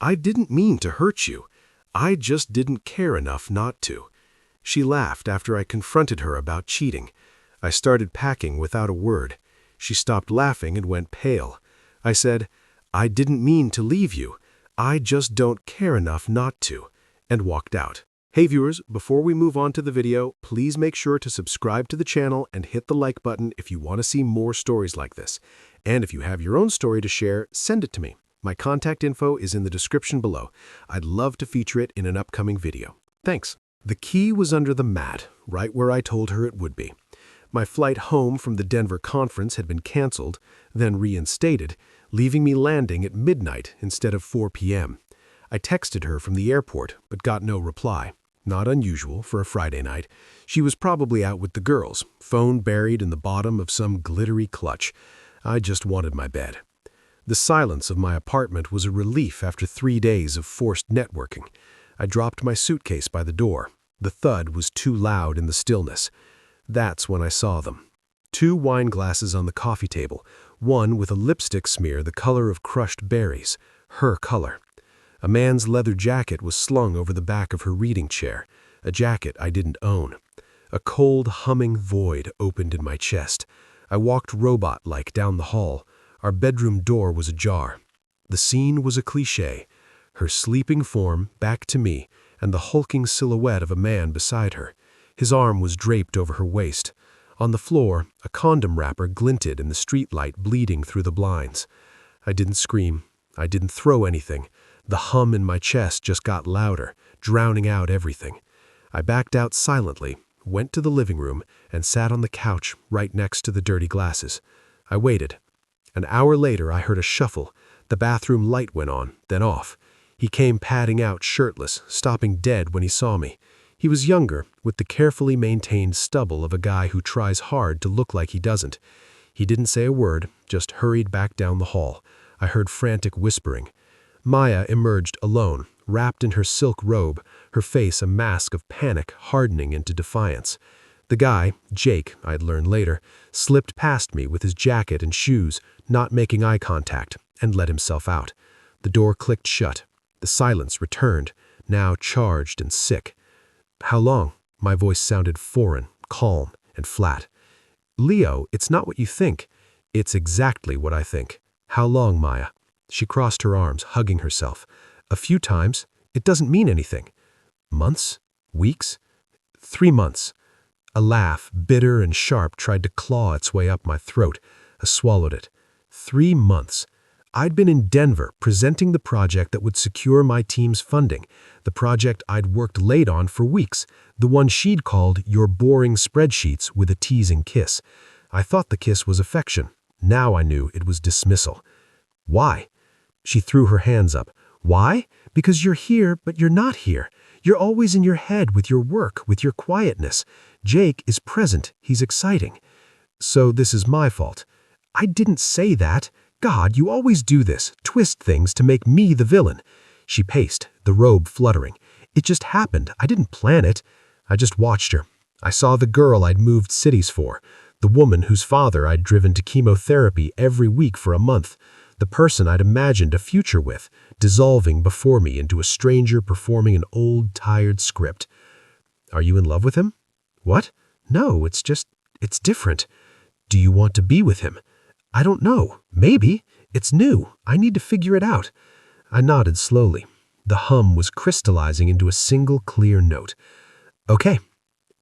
I didn't mean to hurt you. I just didn't care enough not to." She laughed after I confronted her about cheating. I started packing without a word. She stopped laughing and went pale. I said, "I didn't mean to leave you. I just don't care enough not to," and walked out. Hey viewers, before we move on to the video, please make sure to subscribe to the channel and hit the like button if you want to see more stories like this. And if you have your own story to share, send it to me. My contact info is in the description below. I'd love to feature it in an upcoming video. Thanks. The key was under the mat, right where I told her it would be. My flight home from the Denver conference had been canceled, then reinstated, leaving me landing at midnight instead of 4 p.m. I texted her from the airport, but got no reply. Not unusual for a Friday night. She was probably out with the girls, phone buried in the bottom of some glittery clutch. I just wanted my bed. The silence of my apartment was a relief after 3 days of forced networking. I dropped my suitcase by the door. The thud was too loud in the stillness. That's when I saw them. 2 wine glasses on the coffee table, one with a lipstick smear the color of crushed berries, her color. A man's leather jacket was slung over the back of her reading chair, a jacket I didn't own. A cold, humming void opened in my chest. I walked robot-like down the hall. Our bedroom door was ajar. The scene was a cliché. Her sleeping form back to me, and the hulking silhouette of a man beside her. His arm was draped over her waist. On the floor, a condom wrapper glinted in the streetlight bleeding through the blinds. I didn't scream. I didn't throw anything. The hum in my chest just got louder, drowning out everything. I backed out silently, went to the living room, and sat on the couch right next to the dirty glasses. I waited. An hour later, I heard a shuffle. The bathroom light went on, then off. He came padding out shirtless, stopping dead when he saw me. He was younger, with the carefully maintained stubble of a guy who tries hard to look like he doesn't. He didn't say a word, just hurried back down the hall. I heard frantic whispering. Maya emerged alone, wrapped in her silk robe, her face a mask of panic hardening into defiance. The guy, Jake, I'd learned later, slipped past me with his jacket and shoes, not making eye contact, and let himself out. The door clicked shut. The silence returned, now charged and sick. "How long?" My voice sounded foreign, calm, and flat. "Leo, it's not what you think." "It's exactly what I think. How long, Maya?" She crossed her arms, hugging herself. "A few times. It doesn't mean anything." "Months? Weeks?" 3 months. A laugh, bitter and sharp, tried to claw its way up my throat. I swallowed it. 3 months. I'd been in Denver presenting the project that would secure my team's funding, the project I'd worked late on for weeks, the one she'd called "your boring spreadsheets with a teasing kiss." I thought the kiss was affection. Now I knew it was dismissal. "Why?" She threw her hands up. "Why? Because you're here, but you're not here. You're always in your head with your work, with your quietness. Jake is present. He's exciting. So this is my fault." "I didn't say that. God, you always do this, twist things to make me the villain." She paced, the robe fluttering. "It just happened. I didn't plan it. I just watched her. I saw the girl I'd moved cities for, the woman whose father I'd driven to chemotherapy every week for a month, the person I'd imagined a future with, dissolving before me into a stranger performing an old, tired script." "Are you in love with him?" "What? No, it's different." "Do you want to be with him?" "I don't know. Maybe. It's new. I need to figure it out." I nodded slowly. The hum was crystallizing into a single clear note. "Okay."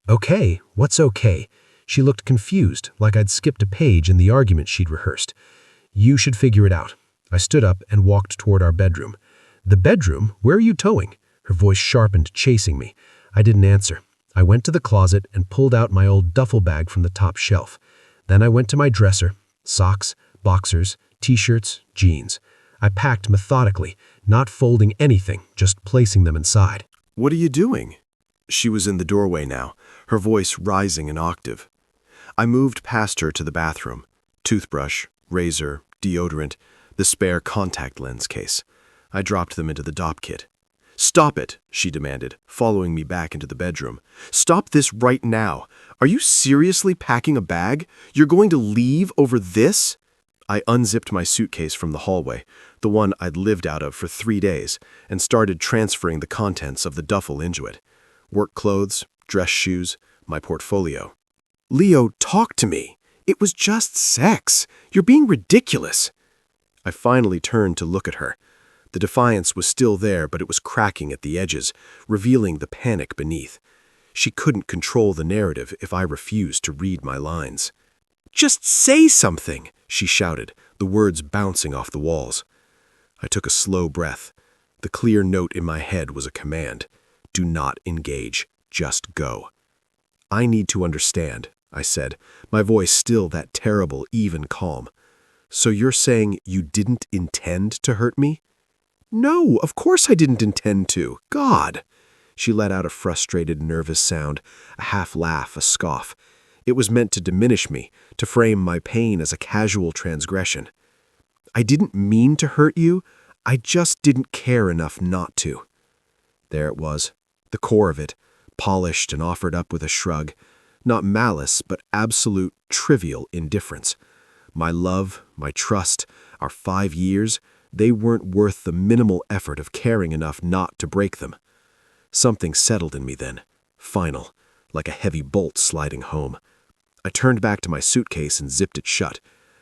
"Okay? What's okay?" She looked confused, like I'd skipped a page in the argument she'd rehearsed. "You should figure it out." I stood up and walked toward our bedroom. "The bedroom? Where are you towing?" Her voice sharpened, chasing me. I didn't answer. I went to the closet and pulled out my old duffel bag from the top shelf. Then I went to my dresser. Socks, boxers, t-shirts, jeans. I packed methodically, not folding anything, just placing them inside. "What are you doing?" She was in the doorway now, her voice rising an octave. I moved past her to the bathroom. Toothbrush, razor, deodorant, the spare contact lens case. I dropped them into the dop kit. "Stop it," she demanded, following me back into the bedroom. "Stop this right now. Are you seriously packing a bag? You're going to leave over this?" I unzipped my suitcase from the hallway, the one I'd lived out of for 3 days, and started transferring the contents of the duffel into it. Work clothes, dress shoes, my portfolio. Leo, talk to me. It was just sex. You're being ridiculous. I finally turned to look at her. The defiance was still there, but it was cracking at the edges, revealing the panic beneath. She couldn't control the narrative if I refused to read my lines. Just say something, she shouted, the words bouncing off the walls. I took a slow breath. The clear note in my head was a command. Do not engage. Just go. I need to understand, I said, my voice still that terrible, even calm. So you're saying you didn't intend to hurt me? No, of course I didn't intend to. God! She let out a frustrated, nervous sound, a half laugh, a scoff. It was meant to diminish me, to frame my pain as a casual transgression. I didn't mean to hurt you. I just didn't care enough not to. There it was, the core of it, polished and offered up with a shrug. Not malice, but absolute, trivial indifference. My love, my trust, our 5 years, they weren't worth the minimal effort of caring enough not to break them. Something settled in me then, final, like a heavy bolt sliding home. I turned back to my suitcase and zipped it shut.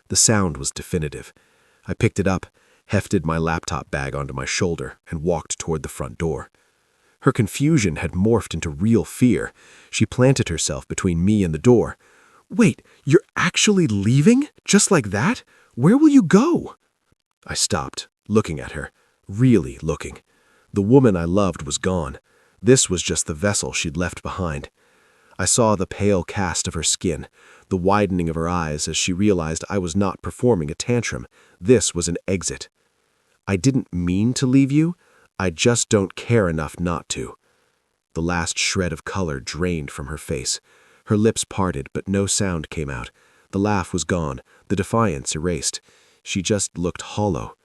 The sound was definitive. I picked it up, hefted my laptop bag onto my shoulder, and walked toward the front door. Her confusion had morphed into real fear. She planted herself between me and the door. Wait, you're actually leaving? Just like that? Where will you go? I stopped, looking at her, really looking. The woman I loved was gone. This was just the vessel she'd left behind. I saw the pale cast of her skin, the widening of her eyes as she realized I was not performing a tantrum. This was an exit. I didn't mean to leave you. I just don't care enough not to. The last shred of color drained from her face. Her lips parted, but no sound came out. The laugh was gone, the defiance erased. She just looked hollow.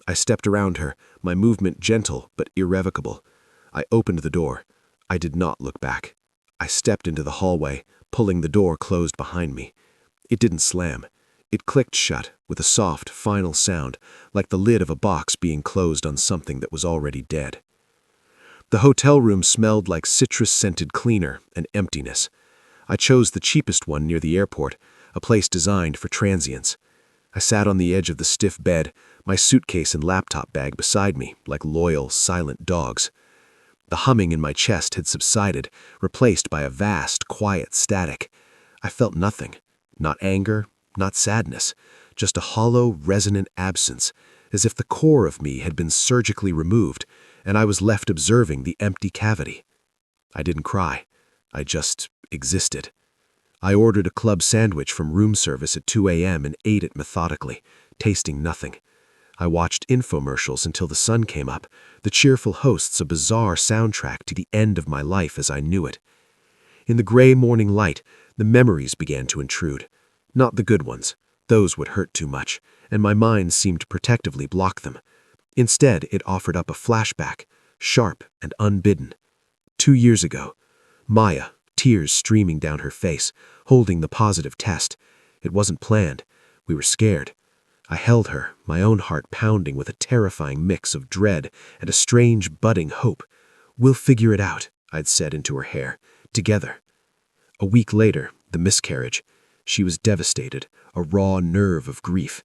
I stepped around her, my movement gentle but irrevocable. I opened the door. I did not look back. I stepped into the hallway, pulling the door closed behind me. It didn't slam. It clicked shut with a soft, final sound, like the lid of a box being closed on something that was already dead. The hotel room smelled like citrus-scented cleaner and emptiness. I chose the cheapest one near the airport, a place designed for transients. I sat on the edge of the stiff bed, my suitcase and laptop bag beside me, like loyal, silent dogs. The humming in my chest had subsided, replaced by a vast, quiet static. I felt nothing. Not anger, not sadness. Just a hollow, resonant absence, as if the core of me had been surgically removed, and I was left observing the empty cavity. I didn't cry. I just existed. I ordered a club sandwich from room service at 2 a.m. and ate it methodically, tasting nothing. I watched infomercials until the sun came up, the cheerful hosts a bizarre soundtrack to the end of my life as I knew it. In the gray morning light, the memories began to intrude. Not the good ones. Those would hurt too much, and my mind seemed to protectively block them. Instead, it offered up a flashback, sharp and unbidden. 2 years ago, Maya, tears streaming down her face, holding the positive test. It wasn't planned. We were scared. I held her, my own heart pounding with a terrifying mix of dread and a strange budding hope. We'll figure it out, I'd said into her hair, together. A week later, the miscarriage. She was devastated, a raw nerve of grief.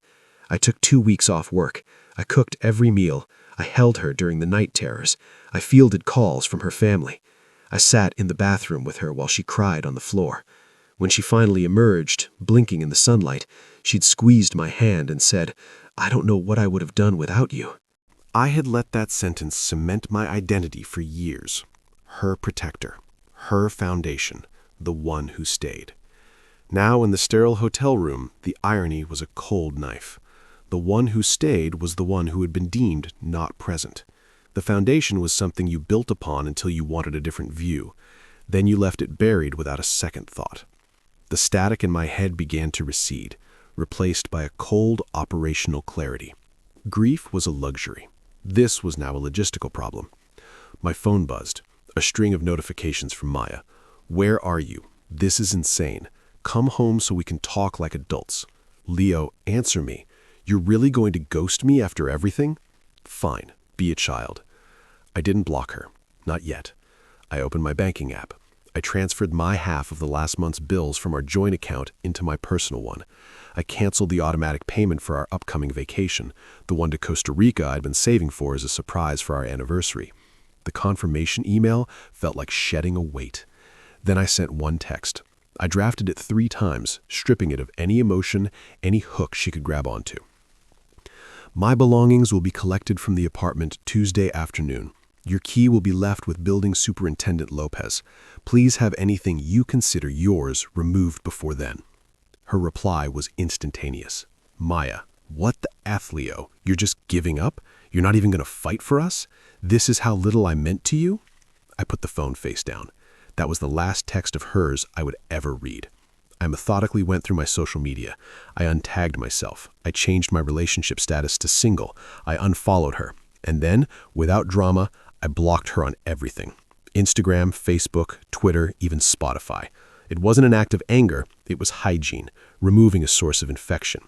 I took 2 weeks off work. I cooked every meal. I held her during the night terrors. I fielded calls from her family. I sat in the bathroom with her while she cried on the floor. When she finally emerged, blinking in the sunlight, she'd squeezed my hand and said, "I don't know what I would have done without you." I had let that sentence cement my identity for years. Her protector, her foundation, the one who stayed. Now in the sterile hotel room, the irony was a cold knife. The one who stayed was the one who had been deemed not present. The foundation was something you built upon until you wanted a different view. Then you left it buried without a second thought. The static in my head began to recede, replaced by a cold operational clarity. Grief was a luxury. This was now a logistical problem. My phone buzzed, a string of notifications from Maya. "Where are you? This is insane. Come home so we can talk like adults. Leo, answer me. You're really going to ghost me after everything? Fine, be a child. I didn't block her. Not yet. I opened my banking app. I transferred my half of the last month's bills from our joint account into my personal one. I canceled the automatic payment for our upcoming vacation, the one to Costa Rica I'd been saving for as a surprise for our anniversary. The confirmation email felt like shedding a weight. Then I sent one text. I drafted it 3 times, stripping it of any emotion, any hook she could grab onto. My belongings will be collected from the apartment Tuesday afternoon. Your key will be left with Building Superintendent Lopez. Please have anything you consider yours removed before then. Her reply was instantaneous. Maya, what the F, Leo? You're just giving up? You're not even going to fight for us? This is how little I meant to you? I put the phone face down. That was the last text of hers I would ever read. I methodically went through my social media. I untagged myself. I changed my relationship status to single. I unfollowed her. And then, without drama, I blocked her on everything. Instagram, Facebook, Twitter, even Spotify. It wasn't an act of anger, it was hygiene, removing a source of infection.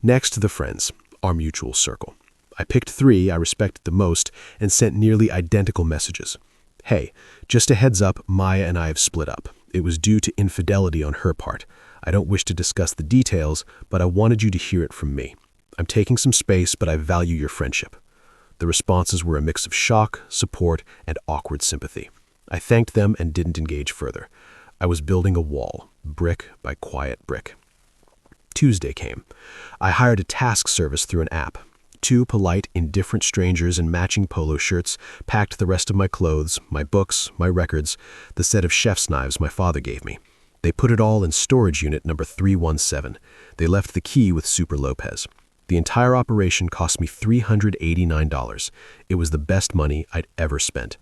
Next, the friends, our mutual circle. I picked 3 I respected the most and sent nearly identical messages. Hey, just a heads up, Maya and I have split up. It was due to infidelity on her part. I don't wish to discuss the details, but I wanted you to hear it from me. I'm taking some space, but I value your friendship. The responses were a mix of shock, support, and awkward sympathy. I thanked them and didn't engage further. I was building a wall, brick by quiet brick. Tuesday came. I hired a task service through an app. 2 polite, indifferent strangers in matching polo shirts packed the rest of my clothes, my books, my records, the set of chef's knives my father gave me. They put it all in storage unit number 317. They left the key with Super Lopez. The entire operation cost me $389. It was the best money I'd ever spent.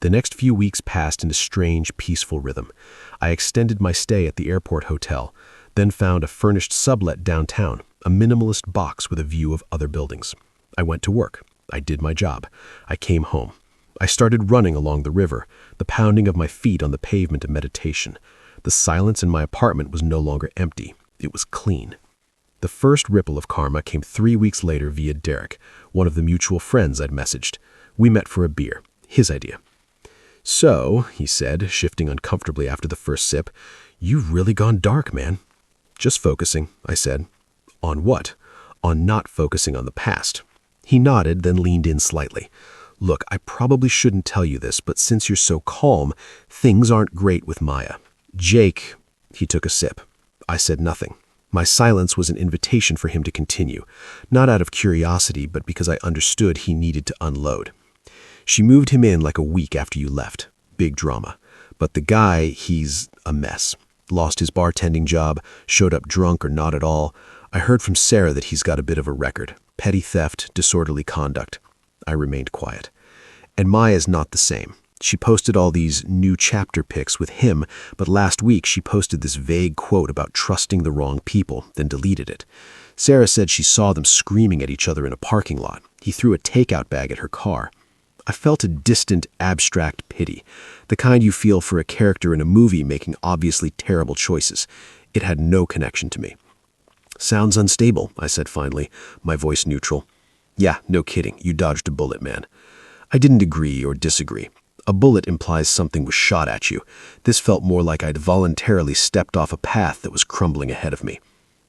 The next few weeks passed in a strange, peaceful rhythm. I extended my stay at the airport hotel, then found a furnished sublet downtown, a minimalist box with a view of other buildings. I went to work. I did my job. I came home. I started running along the river, the pounding of my feet on the pavement a meditation. The silence in my apartment was no longer empty. It was clean. The first ripple of karma came 3 weeks later via Derek, one of the mutual friends I'd messaged. We met for a beer. His idea. So, he said, shifting uncomfortably after the first sip, you've really gone dark, man. Just focusing, I said. On what? On not focusing on the past. He nodded, then leaned in slightly. Look, I probably shouldn't tell you this, but since you're so calm, things aren't great with Maya. Jake, he took a sip. I said nothing. My silence was an invitation for him to continue, not out of curiosity, but because I understood he needed to unload. She moved him in like a week after you left. Big drama. But the guy, he's a mess. Lost his bartending job, showed up drunk or not at all. I heard from Sarah that he's got a bit of a record. Petty theft, disorderly conduct. I remained quiet. And Maya's not the same. She posted all these new chapter pics with him, but last week she posted this vague quote about trusting the wrong people, then deleted it. Sarah said she saw them screaming at each other in a parking lot. He threw a takeout bag at her car. I felt a distant, abstract pity, the kind you feel for a character in a movie making obviously terrible choices. It had no connection to me. Sounds unstable, I said finally, my voice neutral. Yeah, no kidding, you dodged a bullet, man. I didn't agree or disagree. A bullet implies something was shot at you. This felt more like I'd voluntarily stepped off a path that was crumbling ahead of me.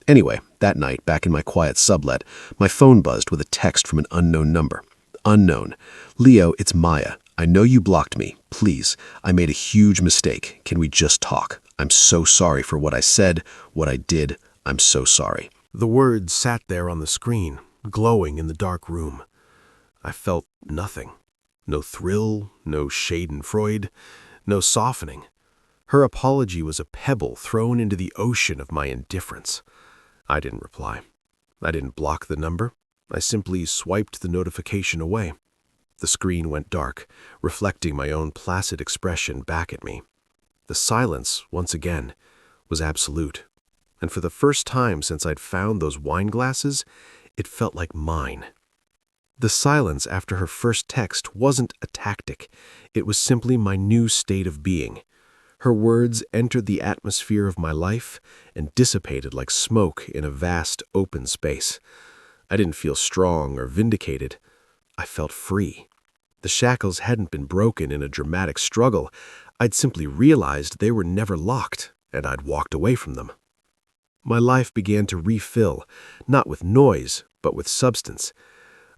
Anyway, that night, back in my quiet sublet, my phone buzzed with a text from an unknown number. Unknown. Leo, it's Maya. I know you blocked me. Please, I made a huge mistake. Can we just talk? I'm so sorry for what I said, what I did. I'm so sorry. The words sat there on the screen, glowing in the dark room. I felt nothing. No thrill, no schadenfreude, no softening. Her apology was a pebble thrown into the ocean of my indifference. I didn't reply. I didn't block the number. I simply swiped the notification away. The screen went dark, reflecting my own placid expression back at me. The silence, once again, was absolute. And for the first time since I'd found those wine glasses, it felt like mine. The silence after her first text wasn't a tactic. It was simply my new state of being. Her words entered the atmosphere of my life and dissipated like smoke in a vast open space. I didn't feel strong or vindicated. I felt free. The shackles hadn't been broken in a dramatic struggle. I'd simply realized they were never locked, and I'd walked away from them. My life began to refill, not with noise, but with substance.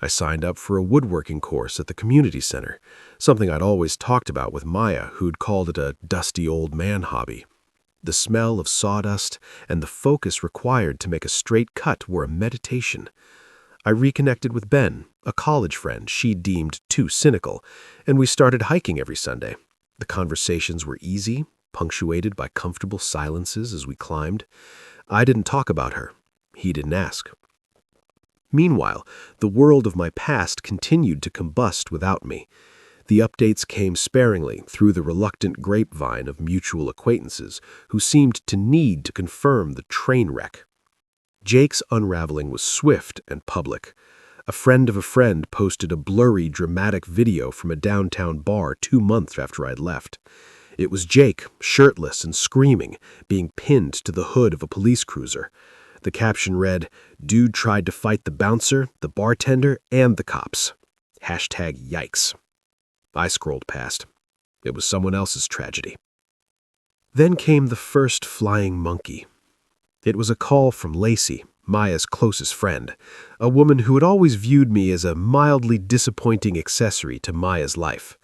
I signed up for a woodworking course at the community center, something I'd always talked about with Maya, who'd called it a dusty old man hobby. The smell of sawdust and the focus required to make a straight cut were a meditation. I reconnected with Ben, a college friend she deemed too cynical, and we started hiking every Sunday. The conversations were easy, punctuated by comfortable silences as we climbed. I didn't talk about her. He didn't ask. Meanwhile, the world of my past continued to combust without me. The updates came sparingly through the reluctant grapevine of mutual acquaintances who seemed to need to confirm the train wreck. Jake's unraveling was swift and public. A friend of a friend posted a blurry, dramatic video from a downtown bar 2 months after I'd left. It was Jake, shirtless and screaming, being pinned to the hood of a police cruiser. The caption read, "Dude tried to fight the bouncer, the bartender, and the cops. #yikes." I scrolled past. It was someone else's tragedy. Then came the first flying monkey. It was a call from Lacey, Maya's closest friend, a woman who had always viewed me as a mildly disappointing accessory to Maya's life.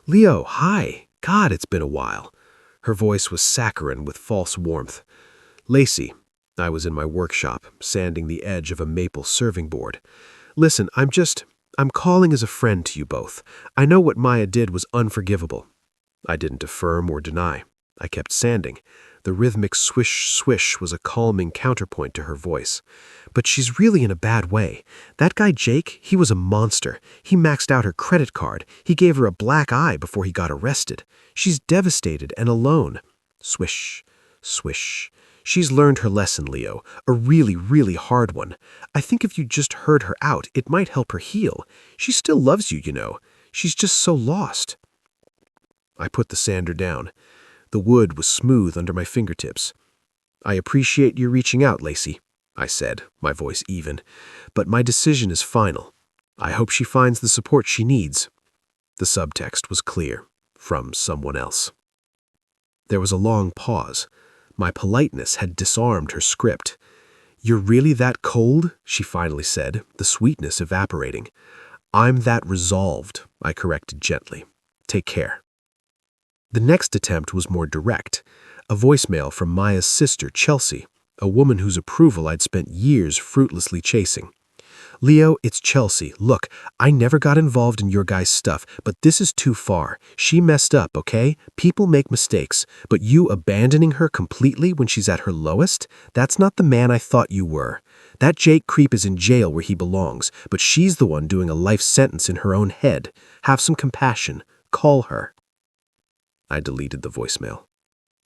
"Leo, hi. God, it's been a while." Her voice was saccharine with false warmth. "Lacey." I was in my workshop, sanding the edge of a maple serving board. "Listen, I'm calling as a friend to you both. I know what Maya did was unforgivable." I didn't affirm or deny. I kept sanding. The rhythmic swish-swish was a calming counterpoint to her voice. "But she's really in a bad way. That guy Jake, he was a monster. He maxed out her credit card. He gave her a black eye before he got arrested. She's devastated and alone." Swish, swish. "She's learned her lesson, Leo. A really, really hard one. I think if you just heard her out, it might help her heal. She still loves you, you know. She's just so lost." I put the sander down. The wood was smooth under my fingertips. "I appreciate you reaching out, Lacey," I said, my voice even. "But my decision is final. I hope she finds the support she needs." The subtext was clear, from someone else. There was a long pause. My politeness had disarmed her script. "You're really that cold?" she finally said, the sweetness evaporating. "I'm that resolved," I corrected gently. "Take care." The next attempt was more direct. A voicemail from Maya's sister, Chelsea, a woman whose approval I'd spent years fruitlessly chasing. "Leo, it's Chelsea. Look, I never got involved in your guy's stuff, but this is too far. She messed up, okay? People make mistakes. But you abandoning her completely when she's at her lowest? That's not the man I thought you were. That Jake creep is in jail where he belongs, but she's the one doing a life sentence in her own head. Have some compassion. Call her." I deleted the voicemail.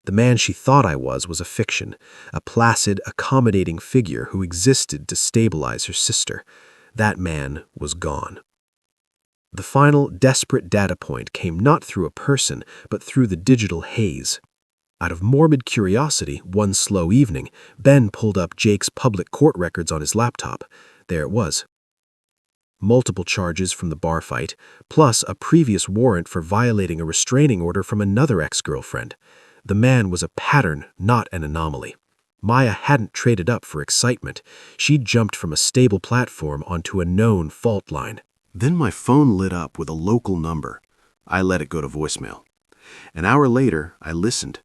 The man she thought I was a fiction, a placid, accommodating figure who existed to stabilize her sister. That man was gone. The final, desperate data point came not through a person, but through the digital haze. Out of morbid curiosity, one slow evening, Ben pulled up Jake's public court records on his laptop. There it was. Multiple charges from the bar fight, plus a previous warrant for violating a restraining order from another ex-girlfriend. The man was a pattern, not an anomaly. Maya hadn't traded up for excitement. She'd jumped from a stable platform onto a known fault line. Then my phone lit up with a local number. I let it go to voicemail. An hour later, I listened.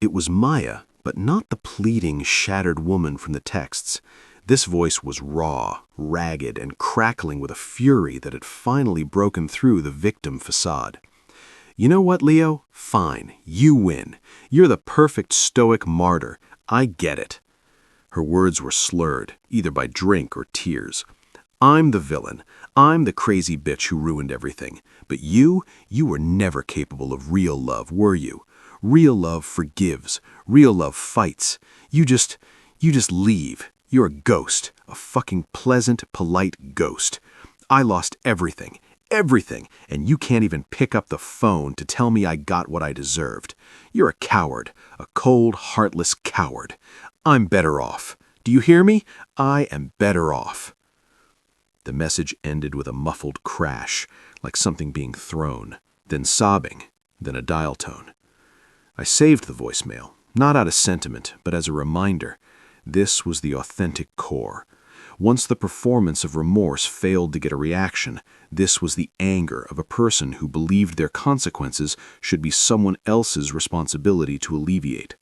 It was Maya, but not the pleading, shattered woman from the texts. This voice was raw, ragged, and crackling with a fury that had finally broken through the victim facade. "You know what, Leo? Fine. You win. You're the perfect stoic martyr. I get it." Her words were slurred, either by drink or tears. "I'm the villain. I'm the crazy bitch who ruined everything. But you were never capable of real love, were you? Real love forgives. Real love fights. You just leave. You're a ghost, a fucking pleasant, polite ghost. I lost everything, and you can't even pick up the phone to tell me I got what I deserved. You're a coward, a cold, heartless coward. I'm better off. Do you hear me? I am better off." The message ended with a muffled crash, like something being thrown, then sobbing, then a dial tone. I saved the voicemail, not out of sentiment, but as a reminder. This was the authentic core. Once the performance of remorse failed to get a reaction, this was the anger of a person who believed their consequences should be someone else's responsibility to alleviate.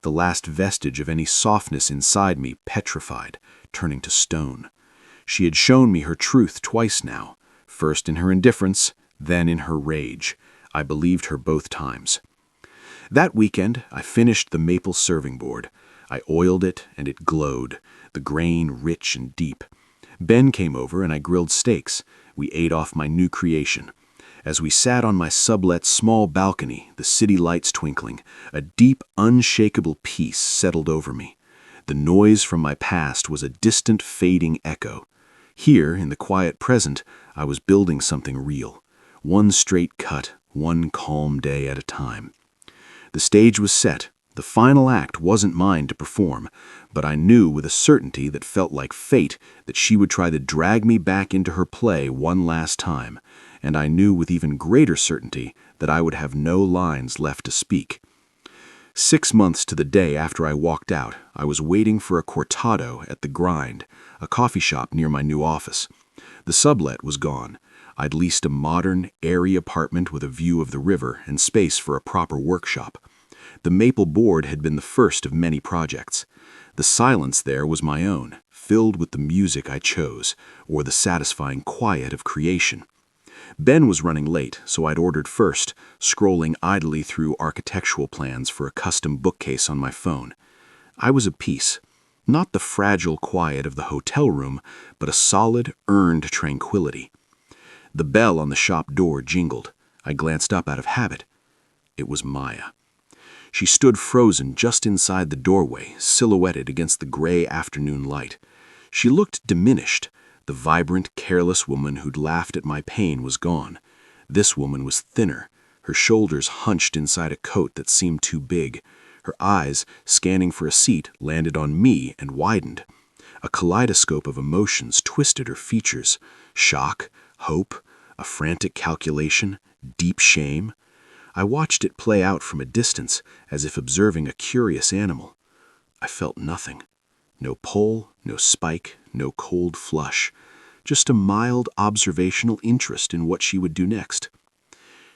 The last vestige of any softness inside me petrified, turning to stone. She had shown me her truth twice now, first in her indifference, then in her rage. I believed her both times. That weekend, I finished the maple serving board. I oiled it, and it glowed, the grain rich and deep. Ben came over, and I grilled steaks. We ate off my new creation. As we sat on my sublet small balcony, the city lights twinkling, a deep, unshakable peace settled over me. The noise from my past was a distant, fading echo. Here, in the quiet present, I was building something real. One straight cut, one calm day at a time. The stage was set. The final act wasn't mine to perform, but I knew with a certainty that felt like fate that she would try to drag me back into her play one last time, and I knew with even greater certainty that I would have no lines left to speak. 6 months to the day after I walked out, I was waiting for a cortado at The Grind, a coffee shop near my new office. The sublet was gone. I'd leased a modern, airy apartment with a view of the river and space for a proper workshop. The maple board had been the first of many projects. The silence there was my own, filled with the music I chose, or the satisfying quiet of creation. Ben was running late, so I'd ordered first, scrolling idly through architectural plans for a custom bookcase on my phone. I was at peace. Not the fragile quiet of the hotel room, but a solid, earned tranquility. The bell on the shop door jingled. I glanced up out of habit. It was Maya. She stood frozen just inside the doorway, silhouetted against the gray afternoon light. She looked diminished. The vibrant, careless woman who'd laughed at my pain was gone. This woman was thinner, her shoulders hunched inside a coat that seemed too big. Her eyes, scanning for a seat, landed on me and widened. A kaleidoscope of emotions twisted her features. Shock, hope, a frantic calculation, deep shame. I watched it play out from a distance, as if observing a curious animal. I felt nothing. No pull, no spike, no cold flush. Just a mild observational interest in what she would do next.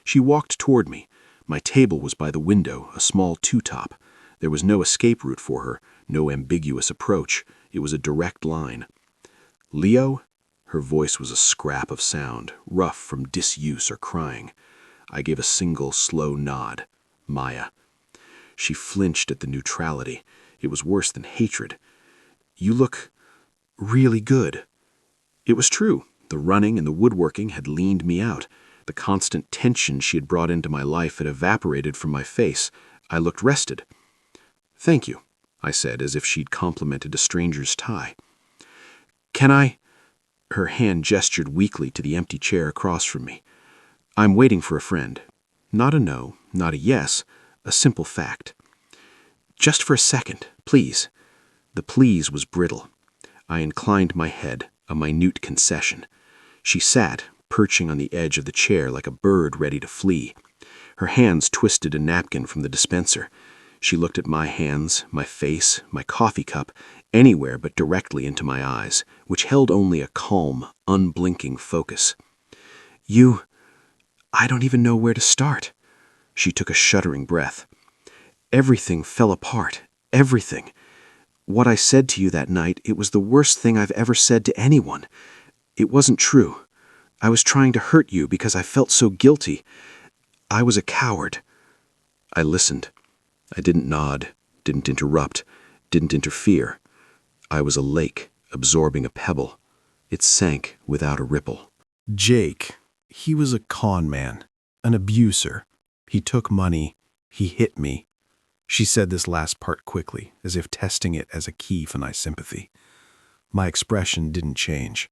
She walked toward me. My table was by the window, a small two-top. There was no escape route for her, no ambiguous approach. It was a direct line. "Leo?" Her voice was a scrap of sound, rough from disuse or crying. I gave a single, slow nod. Maya. She flinched at the neutrality. It was worse than hatred. "You look really good." It was true. The running and the woodworking had leaned me out. The constant tension she had brought into my life had evaporated from my face. I looked rested. "Thank you," I said, as if she'd complimented a stranger's tie. "Can I?" Her hand gestured weakly to the empty chair across from me. "I'm waiting for a friend. Not a no, not a yes, a simple fact." "Just for a second, please." The please was brittle. I inclined my head, a minute concession. She sat, perching on the edge of the chair like a bird ready to flee. Her hands twisted a napkin from the dispenser. She looked at my hands, my face, my coffee cup, anywhere but directly into my eyes, which held only a calm, unblinking focus. I don't even know where to start." She took a shuddering breath. "Everything fell apart. Everything. What I said to you that night, it was the worst thing I've ever said to anyone. It wasn't true. I was trying to hurt you because I felt so guilty. I was a coward." I listened. I didn't nod, didn't interrupt, didn't interfere. I was a lake, absorbing a pebble. It sank without a ripple. Jake. He was a con man, an abuser. He took money. He hit me. She said this last part quickly, as if testing it as a key for my sympathy. My expression didn't change.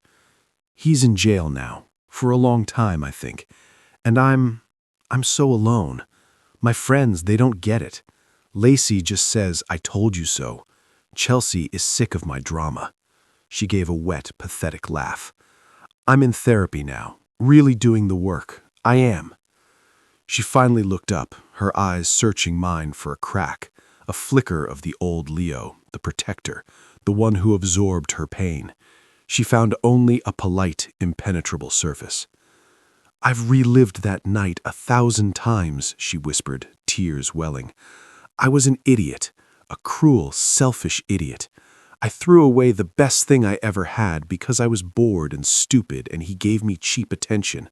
He's in jail now, for a long time, I think. And I'm so alone. My friends, they don't get it. Lacey just says, "I told you so." Chelsea is sick of my drama. She gave a wet, pathetic laugh. I'm in therapy now, really doing the work. I am. She finally looked up, her eyes searching mine for a crack, a flicker of the old Leo, the protector, the one who absorbed her pain. She found only a polite, impenetrable surface. I've relived that night 1,000 times, she whispered, tears welling. I was an idiot, a cruel, selfish idiot. I threw away the best thing I ever had because I was bored and stupid and he gave me cheap attention.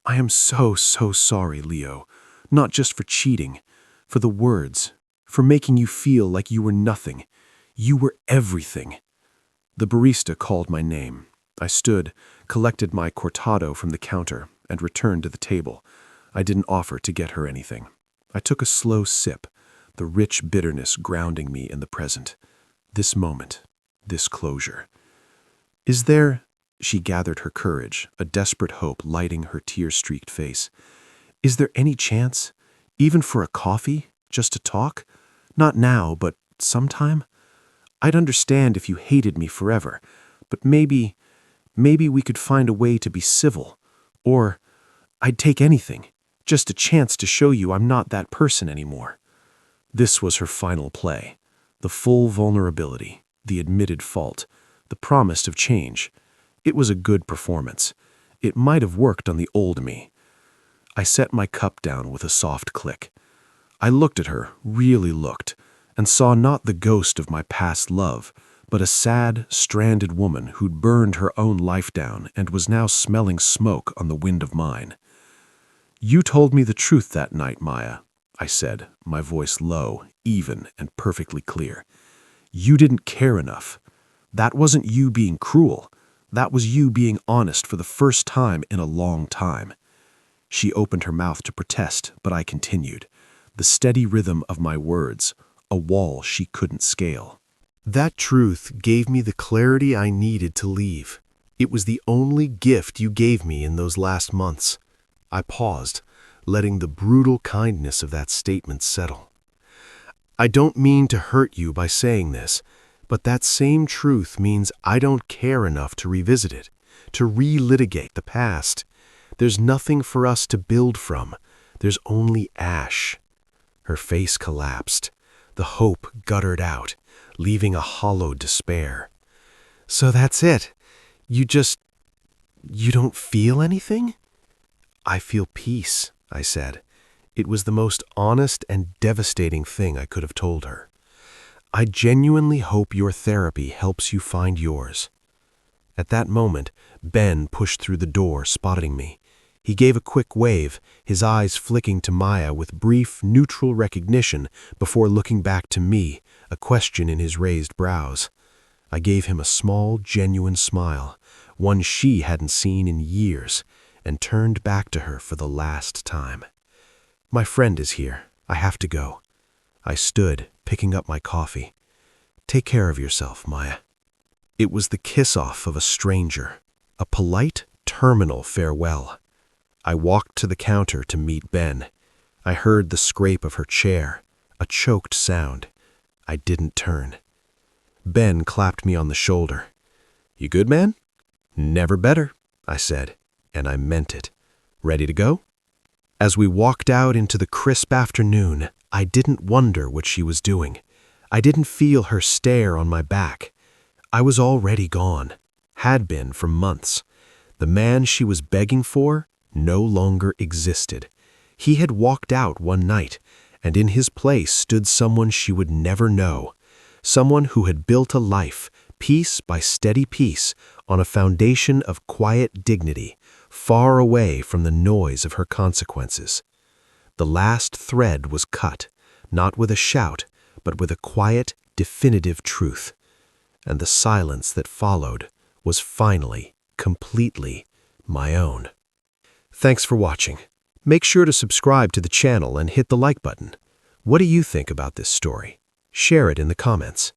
I am so sorry, Leo. Not just for cheating, for the words, for making you feel like you were nothing. You were everything. The barista called my name. I stood, collected my cortado from the counter, and returned to the table. I didn't offer to get her anything. I took a slow sip, the rich bitterness grounding me in the present. This moment, this closure. Is there, she gathered her courage, a desperate hope lighting her tear-streaked face. Is there any chance, even for a coffee, just to talk? Not now, but sometime? I'd understand if you hated me forever, but maybe we could find a way to be civil. Or I'd take anything, just a chance to show you I'm not that person anymore. This was her final play. The full vulnerability, the admitted fault, the promise of change. It was a good performance. It might have worked on the old me. I set my cup down with a soft click. I looked at her, really looked, and saw not the ghost of my past love, but a sad, stranded woman who'd burned her own life down and was now smelling smoke on the wind of mine. You told me the truth that night, Maya, I said, my voice low, even, and perfectly clear. You didn't care enough. That wasn't you being cruel. That was you being honest for the first time in a long time. She opened her mouth to protest, but I continued. The steady rhythm of my words, a wall she couldn't scale. That truth gave me the clarity I needed to leave. It was the only gift you gave me in those last months. I paused, letting the brutal kindness of that statement settle. I don't mean to hurt you by saying this, but that same truth means I don't care enough to revisit it, to relitigate the past. There's nothing for us to build from. There's only ash. Her face collapsed. The hope guttered out, leaving a hollow despair. So that's it. You don't feel anything? I feel peace, I said. It was the most honest and devastating thing I could have told her. I genuinely hope your therapy helps you find yours. At that moment, Ben pushed through the door, spotting me. He gave a quick wave, his eyes flicking to Maya with brief, neutral recognition before looking back to me, a question in his raised brows. I gave him a small, genuine smile, one she hadn't seen in years, and turned back to her for the last time. My friend is here. I have to go. I stood, picking up my coffee. Take care of yourself, Maya. It was the kiss-off of a stranger, a polite, terminal farewell. I walked to the counter to meet Ben. I heard the scrape of her chair, a choked sound. I didn't turn. Ben clapped me on the shoulder. You good, man? Never better, I said, and I meant it. Ready to go? As we walked out into the crisp afternoon, I didn't wonder what she was doing. I didn't feel her stare on my back. I was already gone, had been for months. The man she was begging for no longer existed. He had walked out one night, and in his place stood someone she would never know, someone who had built a life, piece by steady piece, on a foundation of quiet dignity, far away from the noise of her consequences. The last thread was cut, not with a shout, but with a quiet, definitive truth. And the silence that followed was finally, completely my own. Thanks for watching. Make sure to subscribe to the channel and hit the like button. What do you think about this story? Share it in the comments.